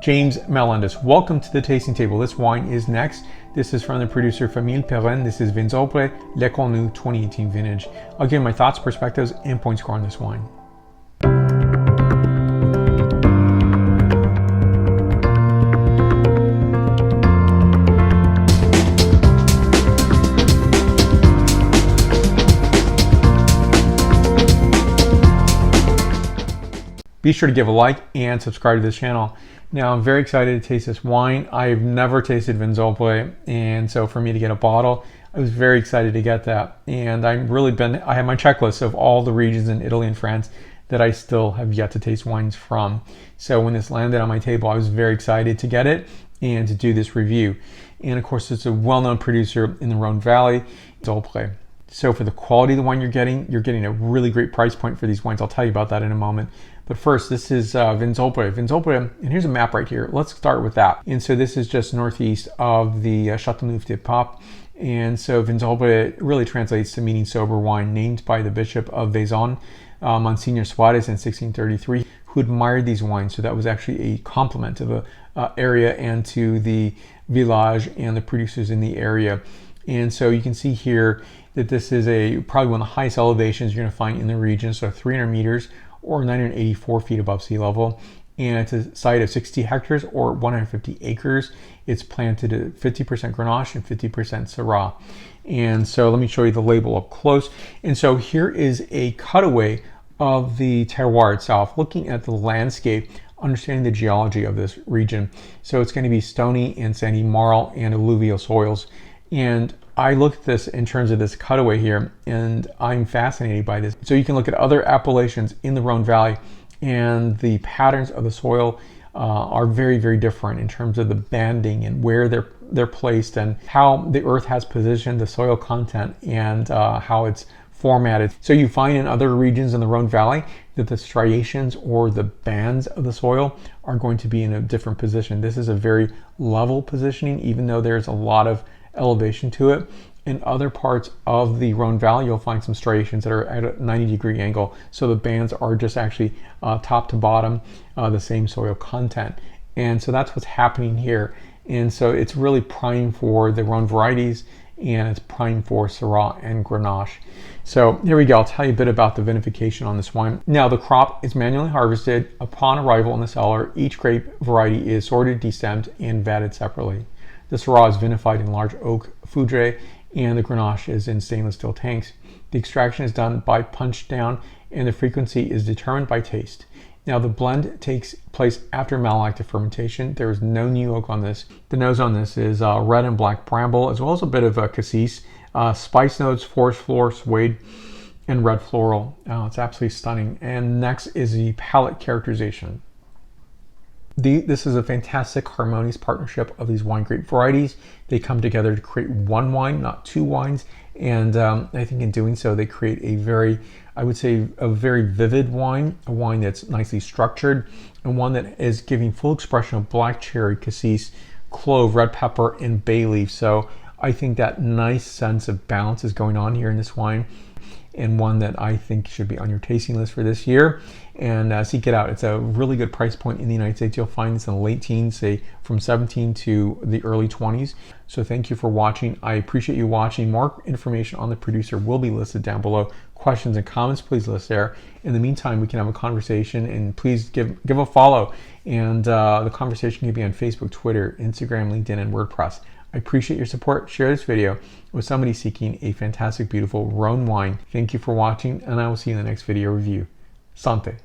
James Melendez. Welcome to the tasting table. This wine is next. This is from the producer Famille Perrin. This is Vinsobres, Le Cornuds 2018 vintage. I'll give my thoughts, perspectives, and point score on this wine. Be sure to give a like and subscribe to this channel. Now, I'm very excited to taste this wine. I've never tasted Vinsobres, and so for me to get a bottle, I was very excited to get that. And I have my checklist of all the regions in Italy and France that I still have yet to taste wines from. So when this landed on my table, I was very excited to get it and to do this review. And of course, it's a well-known producer in the Rhone Valley, Vinsobres. So for the quality of the wine you're getting a really great price point for these wines. I'll tell you about that in a moment. But first, this is Vinsobres. Vinsobres, and here's a map right here. Let's start with that. And so this is just northeast of the Châteauneuf-du-Pape. And so Vinsobres really translates to meaning sober wine, named by the Bishop of Vaison, Monsignor Suarez in 1633, who admired these wines. So that was actually a compliment to the area and to the village and the producers in the area. And so you can see here that this is probably one of the highest elevations you're going to find in the region, so 300 meters or 984 feet above sea level. And it's a site of 60 hectares or 150 acres. It's planted at 50% Grenache and 50% Syrah. And so let me show you the label up close. And so here is a cutaway of the terroir itself, looking at the landscape, understanding the geology of this region. So it's going to be stony and sandy marl and alluvial soils. And I look at this in terms of this cutaway here, and I'm fascinated by this. So you can look at other appellations in the Rhone Valley, and the patterns of the soil are very, very different in terms of the banding and where they're placed and how the earth has positioned the soil content and how it's formatted. So you find in other regions in the Rhone Valley that the striations or the bands of the soil are going to be in a different position. This is a very level positioning, even though there's a lot of elevation to it. In other parts of the Rhone Valley, you'll find some striations that are at a 90-degree angle. So the bands are just actually top to bottom, the same soil content. And so that's what's happening here. And so it's really prime for the Rhone varieties, and it's prime for Syrah and Grenache. So here we go. I'll tell you a bit about the vinification on this wine. Now, the crop is manually harvested. Upon arrival in the cellar, each grape variety is sorted, destemmed, and vatted separately. The Syrah is vinified in large oak foudre, and the Grenache is in stainless steel tanks. The extraction is done by punch down, and the frequency is determined by taste. Now, the blend takes place after malolactic fermentation. There is no new oak on this. The nose on this is red and black bramble, as well as a bit of cassis, spice notes, forest floor, suede, and red floral. It's absolutely stunning. And next is the palate characterization. This is a fantastic harmonious partnership of these wine grape varieties. They come together to create one wine, not two wines. And I think in doing so, they create a very vivid wine, a wine that's nicely structured, and one that is giving full expression of black cherry, cassis, clove, red pepper, and bay leaf. So I think that nice sense of balance is going on here in this wine, and one that I think should be on your tasting list for this year. And seek it out. It's a really good price point in the United States. You'll find this in the late teens, say from 17 to the early 20s. So thank you for watching. I appreciate you watching. More information on the producer will be listed down below. Questions and comments, please list there. In the meantime, we can have a conversation, and please give a follow. And the conversation can be on Facebook, Twitter, Instagram, LinkedIn, and WordPress. I appreciate your support. Share this video with somebody seeking a fantastic, beautiful Rhone wine. Thank you for watching, and I will see you in the next video review. Santé.